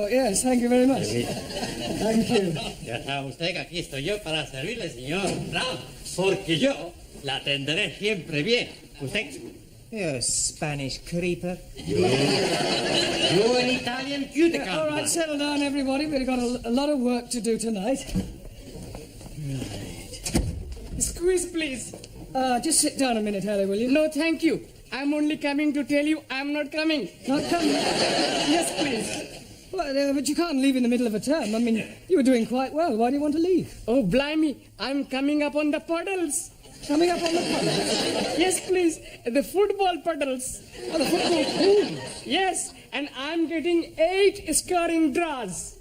Oh, yes, thank you very much. Thank you. Ya sabe usted que aquí estoy yo para servirle, señor Brown, porque yo la atenderé siempre bien. Usted... You Spanish creeper. You an Italian cutie. All right, settle down, everybody. We've got a lot of work to do tonight. Squeeze, please. Just sit down a minute, Harry, will you? No, thank you. I'm only coming to tell you I'm not coming. Not coming? Yes, please. Well, but you can't leave in the middle of a term. I mean, you were doing quite well. Why do you want to leave? Oh, blimey. I'm coming up on the puddles. Coming up on the puddles? Yes, please. The football puddles. Oh, the football pool? Yes, and I'm getting 8 scoring draws.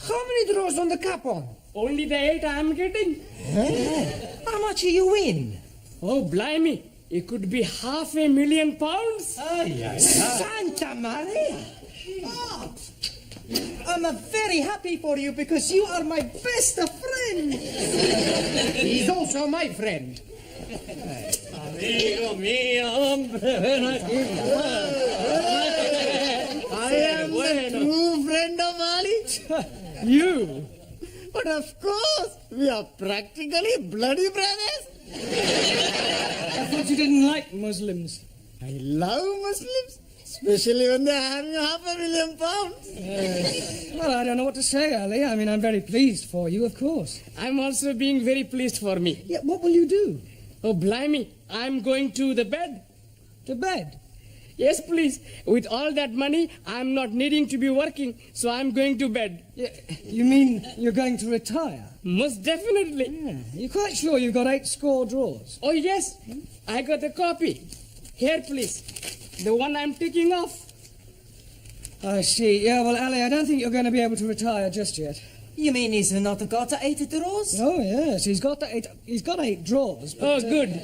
How many draws on the cup on? Only the 8 I'm getting. How much do you win? Oh, blimey. It could be £500,000. Santa Maria! Oh, I'm very happy for you because you are my best friend. He's also my friend. Amigo mío, hombre, ven aquí. I am the true friend of Ali. You? But of course, we are practically bloody brothers. I thought you didn't like Muslims. I love Muslims, especially when they're having £500,000. Well, I don't know what to say, Ali. I mean, I'm very pleased for you, of course. I'm also being very pleased for me. Yeah, what will you do? Oh, blimey. I'm going to the bed. To bed? Yes, please. With all that money, I'm not needing to be working, so I'm going to bed. Yeah, you mean you're going to retire? Most definitely. Yeah. You're quite sure you've got 8 score draws? Oh, yes. I got a copy. Here, please. The one I'm taking off. I see. Yeah, well, Ali, I don't think you're going to be able to retire just yet. You mean he's not got 8 draws? Oh, yes. He's got 8 draws. Oh, But, good.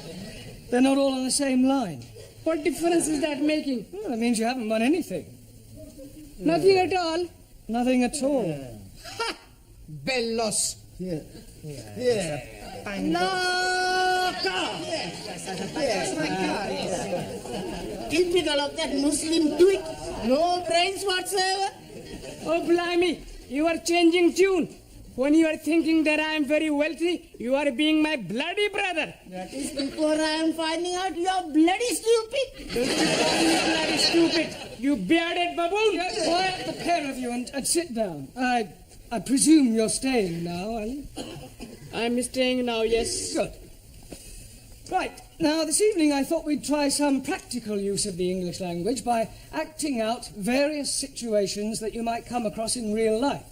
they're not all on the same line. What difference is that making? Well, that means you haven't won anything. Nothing at all. Nothing at all. Ha! Bellos. Yeah. Typical of that Muslim twig. No brains whatsoever. Oh, blimey. You are changing tune. When you are thinking that I am very wealthy, you are being my bloody brother. That is before I am finding out you are bloody stupid. Don't you call me bloody stupid, you bearded baboon. Quiet, the pair of you, and sit down. I presume you're staying now, are you? I'm staying now, yes. Good. Right. Now, this evening I thought we'd try some practical use of the English language by acting out various situations that you might come across in real life.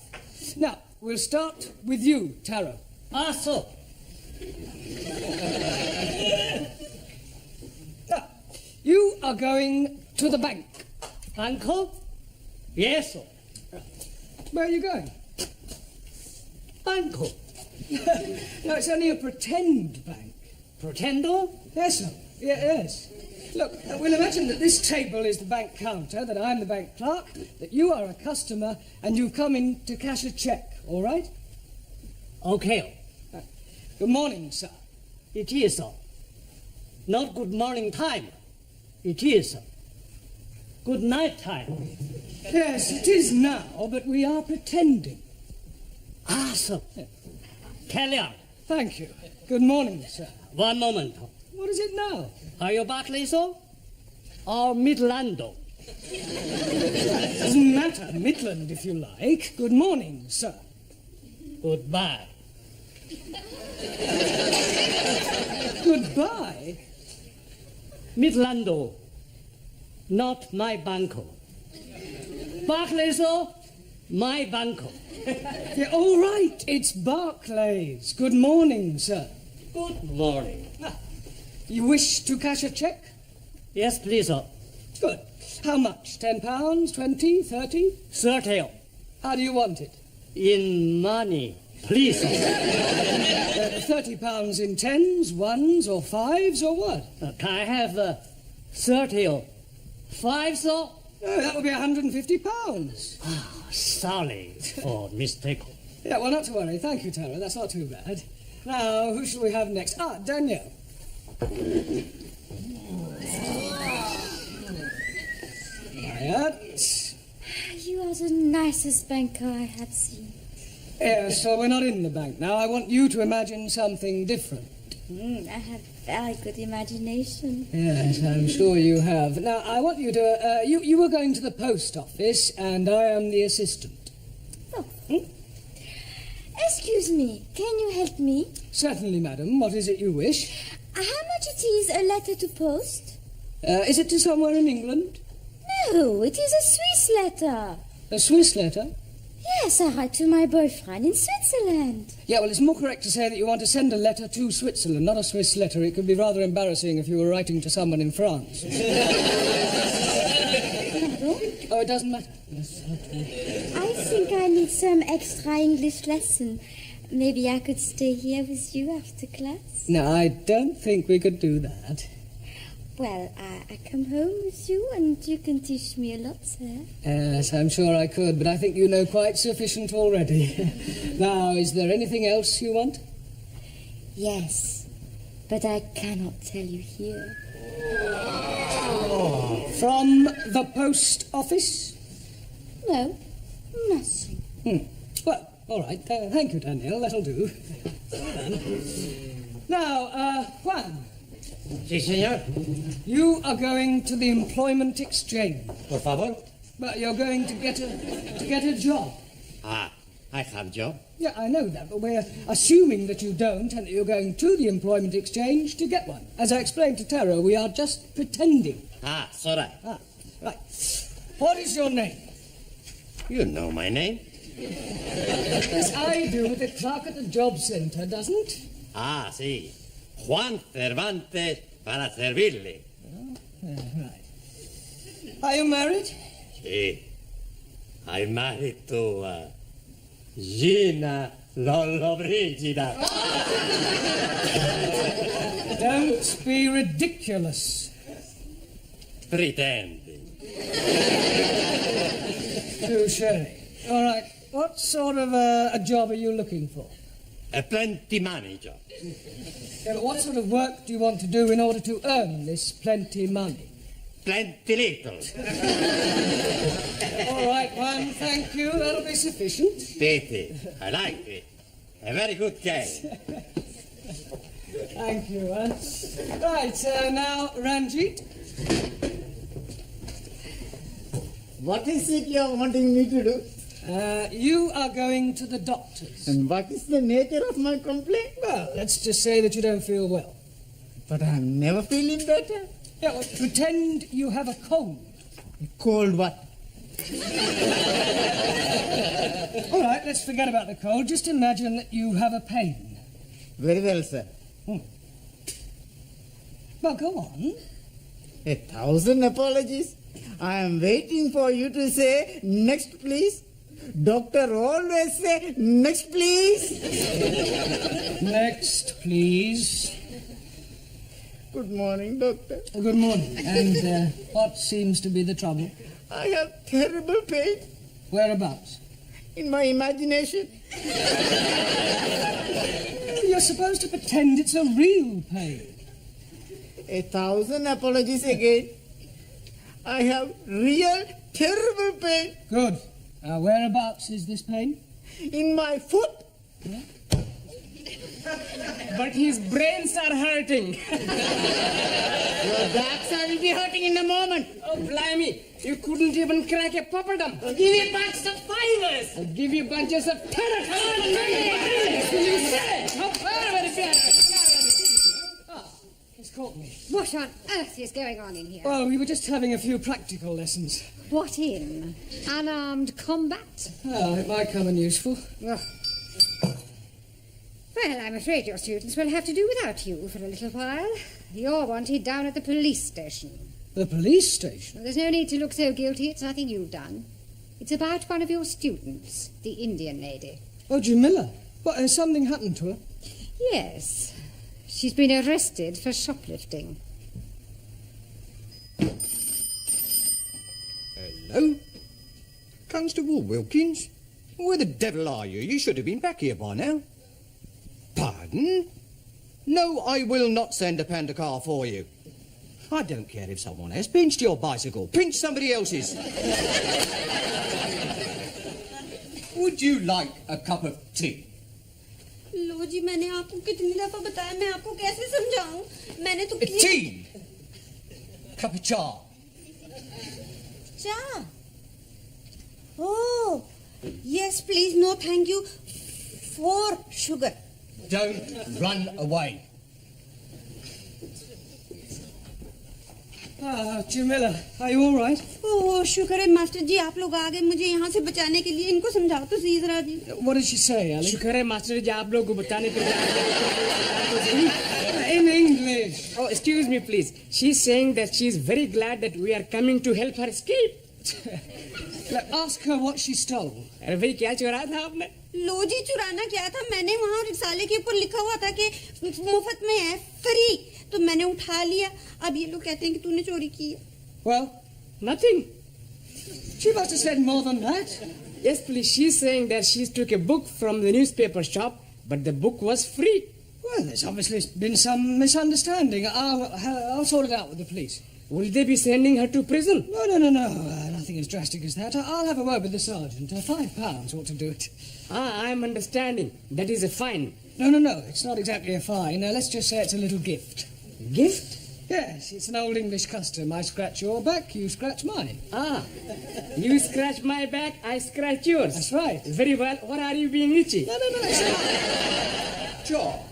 Now, we'll start with you, Taro. Ah, so. Now, you are going to the bank. Uncle? Yes, sir. Where are you going? Uncle. No, it's only a pretend bank. Pretendo? Yes, sir. Yes. Look, we'll imagine that this table is the bank counter, that I'm the bank clerk, that you are a customer, and you've come in to cash a cheque, all right? Okay. Good morning, sir. It is, sir. Not good morning time. It is, sir. Good night time. Yes, it is now, but we are pretending. Ah, sir. Carry on. Thank you. Good morning, sir. One moment. What is it now? Are you Barclay, sir? Or Midlando? Doesn't matter. Midland, if you like. Good morning, sir. Goodbye. Goodbye? Midlando. Not my banco. Barclay, sir? My banco. Yeah, all right. It's Barclays. Good morning, sir. Good morning. You wish to cash a cheque? Yes, please, sir. Good. How much? £10, 20, 30? 30. How do you want it? In money. Please, sir. £30 in tens, ones, or fives, or what? Can I have 30? 5, sir? Oh, that would be £150. Sorry for mistake. Yeah, well, not to worry. Thank you, Tara. That's not too bad. Now, who shall we have next? Ah, Danielle. You are the nicest banker I have seen. Yes, so we're not in the bank now. I want you to imagine something different. I have very good imagination. Yes, I'm sure you have. Now, I want you to... you were going to the post office, and I am the assistant. Oh. Excuse me, can you help me? Certainly, madam. What is it you wish? How much it is a letter to post? Is it to somewhere in England? No, it is a Swiss letter. A Swiss letter? Yes, I write to my boyfriend in Switzerland. Yeah, well, it's more correct to say that you want to send a letter to Switzerland, not a Swiss letter. It could be rather embarrassing if you were writing to someone in France. Oh, it doesn't matter. Yes, okay. I think I need some extra English lesson. Maybe I could stay here with you after class? No, I don't think we could do that. Well, I come home with you and you can teach me a lot, sir. Yes, I'm sure I could, but I think you know quite sufficient already. Now, is there anything else you want? Yes, but I cannot tell you here. From the post office? No, nothing. Well, all right. Thank you, Daniel. That'll do. Now, Juan, Si, señor. you are going to the employment exchange. Por favor. But you're going to get a job. Ah, I have job. Yeah, I know that, but we're assuming that you don't and that you're going to the employment exchange to get one. As I explained to Tara, we are just pretending. Ah, sorry. Ah, right. What is your name? You know my name. Yes, I do. The clerk at the job centre doesn't. Ah, sí. Juan Cervantes para servirle. Right. Are you married? Sí. I'm married to Gina Lollobrigida. Don't be ridiculous. Pretending. Touché. All right. What sort of a job are you looking for? A plenty money job. Yeah, but what sort of work do you want to do in order to earn this plenty money? Plenty little. All right, Juan, thank you. That'll be sufficient. Titi, I like it. A very good game. Thank you, Juan. Right, now, Ranjit. What is it you are wanting me to do? You are going to the doctor's. And what is the nature of my complaint? Well, let's just say that you don't feel well. But I'm never feeling better. Yeah, well, pretend you have a cold. Cold what? All right, let's forget about the cold. Just imagine that you have a pain. Very well, sir. Well, go on. 1,000 apologies. I am waiting for you to say, next please. Doctor always say, next please. Next, please. Good morning, doctor. Good morning. And what seems to be the trouble? I have terrible pain Whereabouts? in my imagination. You're supposed to pretend it's a real pain. 1,000 apologies again. I have real terrible pain Good. Whereabouts is this pain? in my foot. But his brains are hurting. Your backside will be hurting in a moment. Oh, blimey. You couldn't even crack a papadum. I'll give you bunches of fivers. I'll give you bunches of terror. You say? How very bad. He's caught me. What on earth is going on in here? Well, we were just having a few practical lessons. What in? Unarmed combat? Oh, it might come in useful. Ugh. Well, I'm afraid your students will have to do without you for a little while. You're wanted down at the police station. The police station? Well, there's no need to look so guilty. It's nothing you've done. It's about one of your students, the Indian lady. Oh, Jamila. What, has something happened to her? Yes. She's been arrested for shoplifting. Hello? Constable Wilkins? Where the devil are you? You should have been back here by now. Pardon? No, I will not send a panda car for you. I don't care if someone has pinched your bicycle. Pinch somebody else's. Would you like a cup of tea? लो जी मैंने आपको कितनी दफा बताया मैं आपको कैसे समझाऊं मैंने तो Tea. Cup of cha. Cha. Oh, yes, please. No, thank you. 4 sugar. Don't run away. Jamila, are you all right? Oh, शुक्र है मास्टर जी आप लोग आ गए मुझे यहाँ से बचाने के लिए इनको समझाओ तो सही जरा जी What did she say, Ali? शुक्र है मास्टर जी आप लोग को बताने के लिए In English. Oh, excuse me, please. She's saying that she's very glad that we are coming to help her escape. Ask her what she stole. अरे भाई क्या चुराया था आपने? लो जी चुराना क्या था मैंने वहाँ रिसाले के ऊपर लिखा हुआ था कि मुफ्त में है फ्री तो मैंने उठा लिया अब ये लोग कहते हैं कि तूने चोरी की है Well, Nothing. she must have said more than that. Yes, please. She's saying that she took a book from the newspaper shop, but the book was free. Well, there's obviously been some misunderstanding. I'll sort it out with the police. Will they be sending her to prison? No. Nothing as drastic as that. I'll have a word with the sergeant. £5 ought to do it. I'm understanding. That is a fine. No. It's not exactly a fine. Let's just say it's a little gift. Gift? Yes, it's an old English custom. I scratch your back, you scratch mine. You scratch my back, I scratch yours. That's right. Very well. What are you being itchy? No. Cha.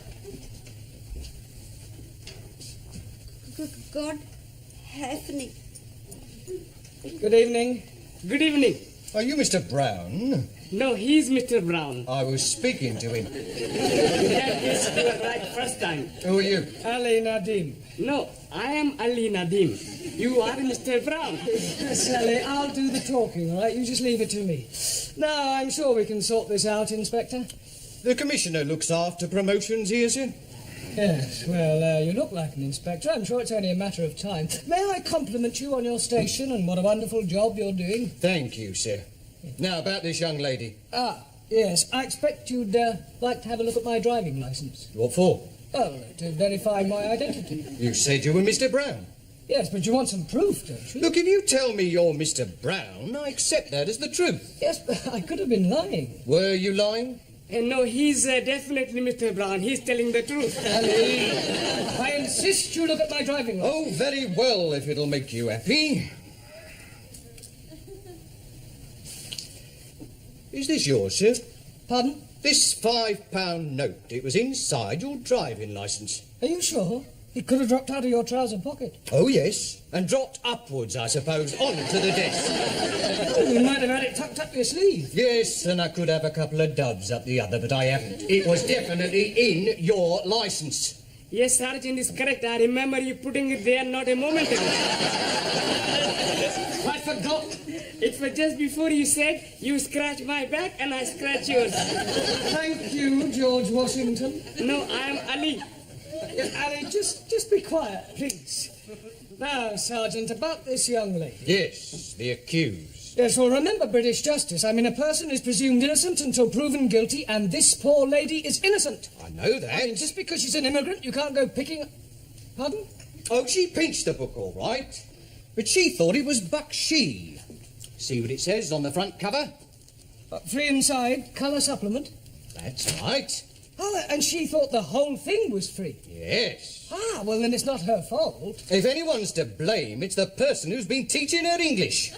God help me Good evening. Good evening. Are you Mr. Brown? No, he's Mr. Brown. I was speaking to him. That is you were right first time. Who are you? Ali Nadim. No, I am Ali Nadim. You are Mr. Brown. Sally, I'll do the talking, all right? You just leave it to me. No, I'm sure we can sort this out, Inspector. The Commissioner looks after promotions here, sir. Yes, well, you look like an inspector. I'm sure it's only a matter of time. May I compliment you on your station and what a wonderful job you're doing? Thank you, sir. Now, about this young lady. Yes. I expect you'd like to have a look at my driving licence. What for? Oh, to verify my identity. You said you were Mr. Brown. Yes, but you want some proof, don't you? Look, if you tell me you're Mr. Brown, I accept that as the truth. Yes, but I could have been lying. Were you lying? No, he's definitely Mr. Brown. He's telling the truth. Ali, I insist you look at my driving licence. Oh, very well, if it'll make you happy. Is this yours, sir? Pardon? This £5 note, it was inside your driving licence. Are you sure? It could have dropped out of your trouser pocket. Oh, yes, and dropped upwards, I suppose, onto the desk. Oh, you might have had it tucked up your sleeve. Yes, and I could have a couple of dubs up the other, but I haven't. It was definitely in your licence. Yes, Sergeant is correct. I remember you putting it there not a moment ago. I forgot. It was just before you said you scratch my back and I scratch yours. Thank you, George Washington. No, I am Ali. Ali, just be quiet, please. Now, Sergeant, about this young lady. Yes, the accused. Yes, well, remember British justice. I mean, a person is presumed innocent until proven guilty, and this poor lady is innocent. I know that. I mean, just because she's an immigrant, you can't go picking... Pardon? Oh, she pinched the book all right, but she thought it was Bakshi. See what it says on the front cover? Free inside, colour supplement. That's right. Oh, and she thought the whole thing was free. Yes. Well, then it's not her fault. If anyone's to blame, it's the person who's been teaching her English.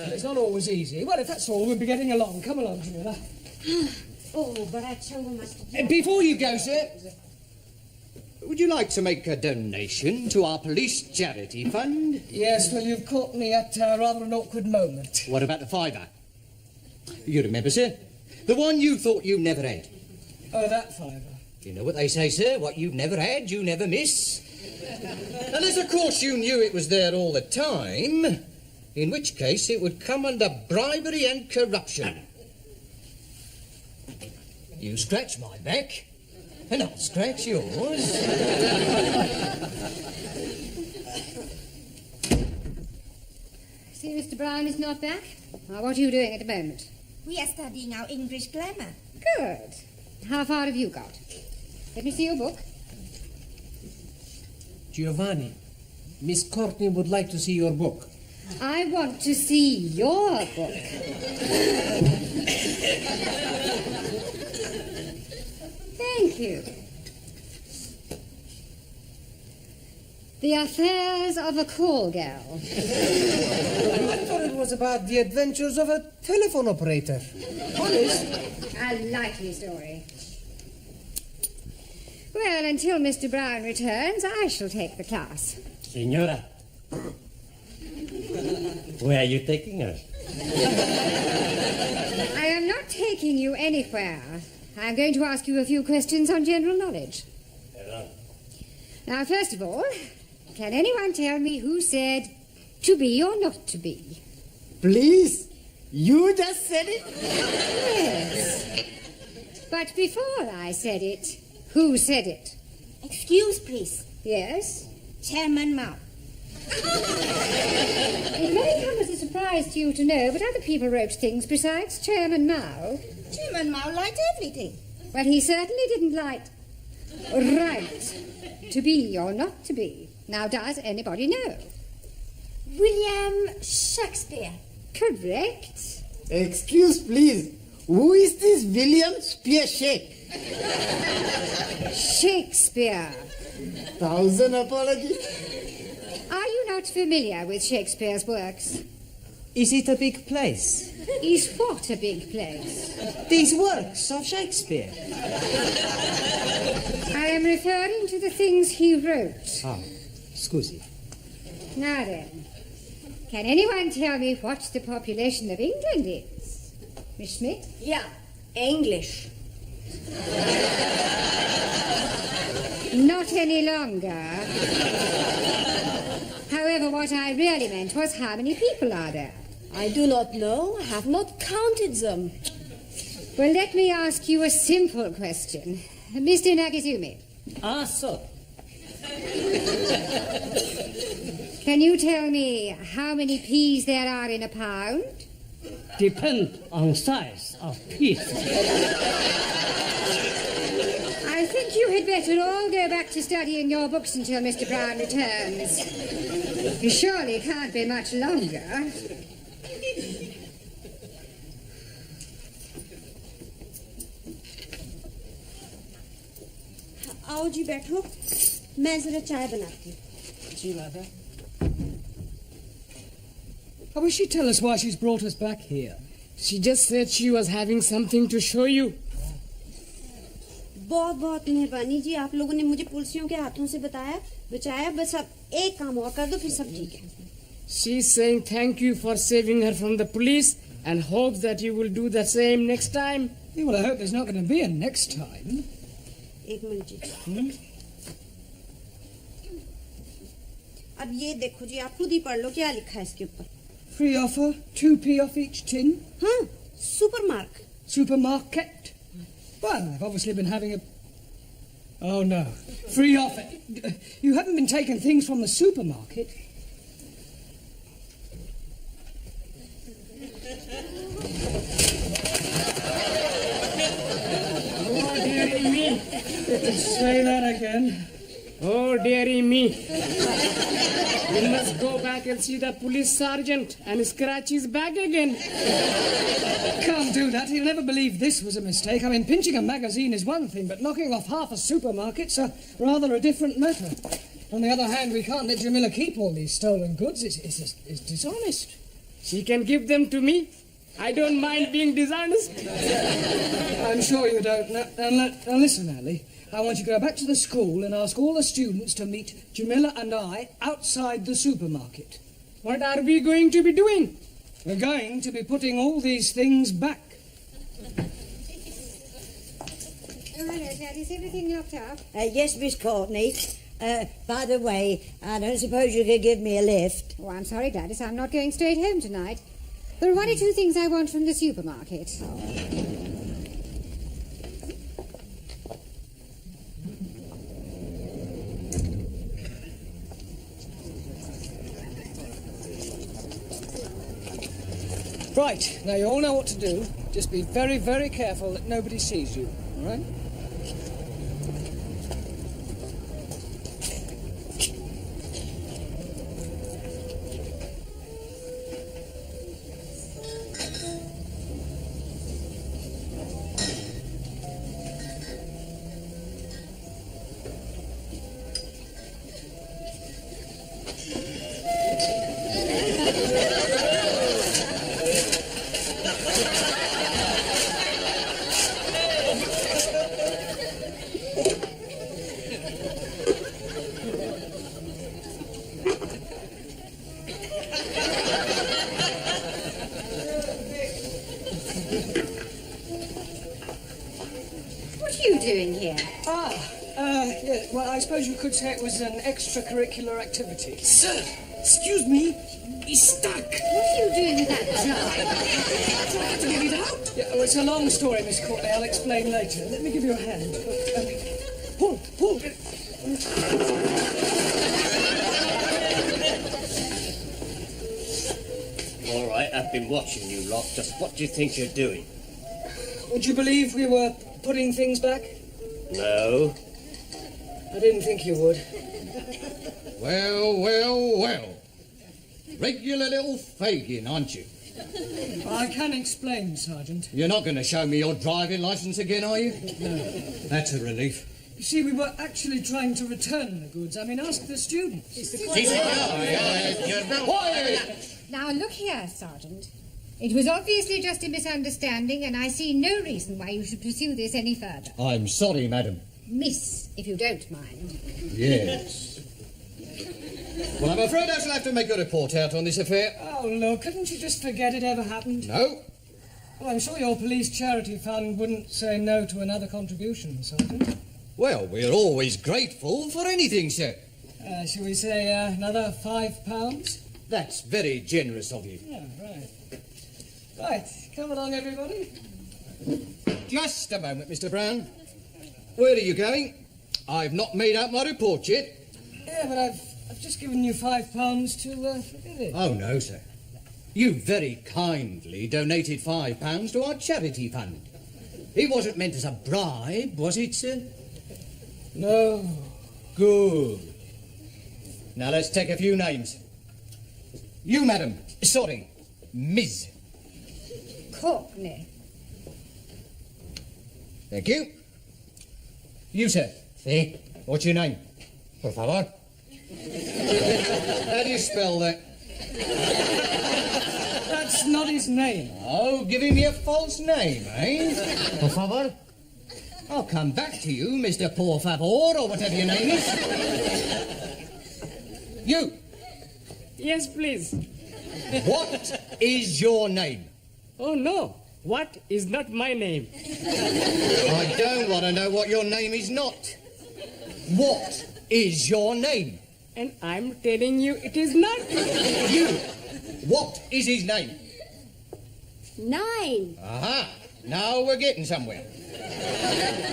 It's not always easy. Well, if that's all, we'll be getting along. Come along, Jamila. Oh, but I tell you, Master. Before you go, sir... Would you like to make a donation to our police charity fund? Yes, well, you've caught me at rather an awkward moment. What about the £5? You remember, sir? The one you thought you never had. Oh, that £5. You know what they say, sir? What you've never had, you never miss. Unless, of course, you knew it was there all the time, in which case it would come under bribery and corruption. You scratch my back, and I'll scratch yours. See, Mr. Brown is not back. Now, what are you doing at the moment? We are studying our English grammar. Good. How far have you got? Let me see your book. Giovanni, Miss Courtney would like to see your book. I want to see your book. Thank you. The Affairs of a Call Girl. I thought it was about the adventures of a telephone operator. Honest. A likely story. Well, until Mr. Brown returns, I shall take the class. Senora, where are you taking us? I am not taking you anywhere. I'm going to ask you a few questions on general knowledge. Now, first of all, can anyone tell me who said to be or not to be? Please, you just said it. Yes. But before I said it, who said it? Excuse, please. Yes? Chairman Mao. It may come as a surprise to you to know, but other people wrote things besides Chairman Mao. Chairman Mao liked everything. Well, he certainly didn't like right to be or not to be. Now, does anybody know? William Shakespeare. Correct. Excuse, please. Who is this William Spearshake? Shakespeare. 1,000 apologies. Are you not familiar with Shakespeare's works? Is it a big place? Is what a big place? These works of Shakespeare. I am referring to the things he wrote. Ah, scusi. Now then, can anyone tell me what the population of England is? Miss Smith? Yeah, English. Not any longer. However, what I really meant was how many people are there? I do not know. I have not counted them. Well, let me ask you a simple question. Mr. Nagazumi, Ah, so. can you tell me how many peas there are in a pound? Depend on size of piece. I think you had better all go back to studying your books until Mr. Brown returns. He surely can't be much longer. आओ जी बैठो मैं जरा चाय बनाती हूँ जी mother. How will she tell us why she's brought us back here? She just said she was having something to show you. बहुत बहुत मेहरबानी जी आप लोगों ने मुझे पुलिसियों के हाथों से बचाया बस अब एक काम और कर दो फिर सब ठीक है She's saying thank you for saving her from the police and hopes that you will do the same next time. Yeah, well, I hope there's not going to be a next time. एक minute जी अब ये देखो जी आप खुद ही पढ़ लो क्या लिखा है इसके ऊपर Free offer, 2p off each tin. हाँ सुपरमार्क Supermarket. Well, they've obviously been having a... Oh, no. Free offer. You haven't been taking things from the supermarket. Oh, dearie me. Say that again. Oh, dearie me. You must go back and see the police sergeant and scratch his back again. Can't do that. He'll never believe this was a mistake. I mean, pinching a magazine is one thing, but knocking off half a supermarket's rather a different matter. On the other hand, we can't let Jamila keep all these stolen goods. It's dishonest. She can give them to me. I don't mind being dishonest. I'm sure you don't. Now listen, Ali. I want you to go back to the school and ask all the students to meet Jamila and I outside the supermarket. What are we going to be doing? We're going to be putting all these things back. Oh, hello, Dad. Is everything locked up? Yes, Miss Courtney. By the way, I don't suppose you could give me a lift. Oh, I'm sorry, Gladys. I'm not going straight home tonight. There are one or two things I want from the supermarket. Right, now you all know what to do. Just be very, very careful that nobody sees you, all right? What are you doing here? Yeah, well, I suppose you could say it was an extracurricular activity. Sir, excuse me. He's stuck. What are you doing with that jar? Trying to get it out. Yeah, well, it's a long story, Miss Courtney. I'll explain later. Let me give you a hand. Pull. All right, I've been watching you lot. Just what do you think you're doing? Would you believe we were putting things back? No. I didn't think you would. Well. Regular little Fagin, aren't you? I can explain, Sergeant. You're not going to show me your driving licence again, are you? No. That's a relief. You see, we were actually trying to return the goods. I mean, ask the students. Now, look here, Sergeant. It was obviously just a misunderstanding, and I see no reason why you should pursue this any further. I'm sorry, madam. Miss, if you don't mind. Yes. Well, I'm afraid I shall have to make a report out on this affair. Oh, look, couldn't you just forget it ever happened? No. Well, I'm sure your police charity fund wouldn't say no to another contribution, Sergeant. Well, we're always grateful for anything, sir. Shall we say another £5? That's very generous of you. Yeah, right. Right, come along, everybody. Just a moment, Mr. Brown. Where are you going? I've not made out my report yet. Yeah, but I've just given you £5 to forget it. Oh, no, sir. You very kindly donated £5 to our charity fund. It wasn't meant as a bribe, was it, sir? No. Good. Now let's take a few names. You, madam. Sorry, Ms. Courtney. Thank you. You, sir. Sí. What's your name? Por favor. How do you spell that? That's not his name. Oh, giving me a false name, eh? Por favor. I'll come back to you, Mr. Por Favor, or whatever your name is. You, Yes, please. what is your name? Oh, no. What is not my name? I don't want to know what your name is not. What is your name? And I'm telling you it is not. You, what is his name? 9. Aha, now we're getting somewhere.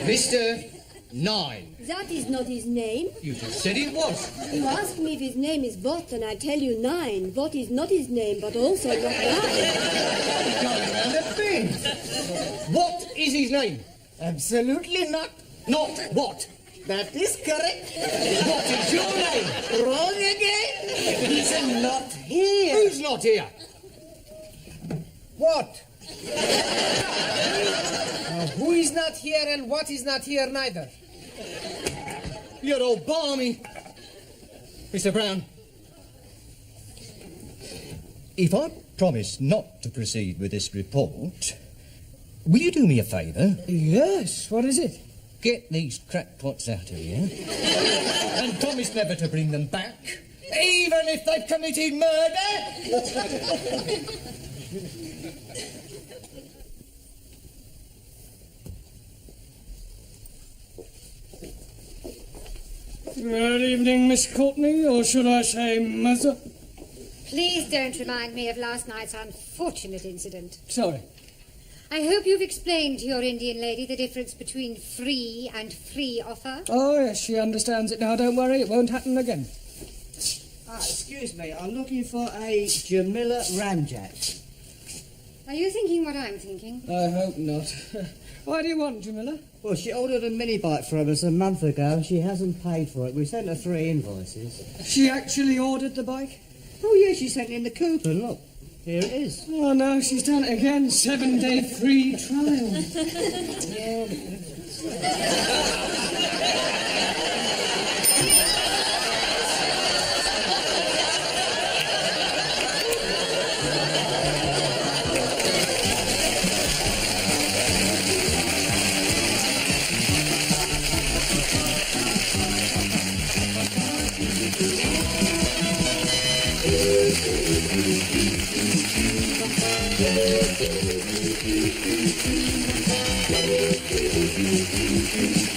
Mr. 9. That is not his name. You just said it was. You ask me if his name is Bot, and I tell you 9. Bot is not his name, but also not 9. Going round the bend. What is his name? Absolutely not. Not what? That is correct. What is your name? Wrong again. He's not here. Who's not here? What? Who is not here and what is not here neither? You're all balmy. Mr. Brown, if I promise not to proceed with this report, will you do me a favour? Yes, what is it? Get these crackpots out of here and promise never to bring them back, even if they've committed murder. Good evening, Miss Courtney, or should I say Mother? Please don't remind me of last night's unfortunate incident. Sorry. I hope you've explained to your Indian lady the difference between free and free offer. Oh, yes, she understands it now. Don't worry, it won't happen again. Excuse me, I'm looking for a Jamila Ramjet. Are you thinking what I'm thinking? I hope not. Why do you want, Jamila? Well, she ordered a mini bike from us a month ago and she hasn't paid for it. We sent her 3 invoices. She actually ordered the bike? Oh, yeah, she sent in the coupon. Look, here it is. Oh, no, she's done it again. 7-day free trial. Thank you. Thank you.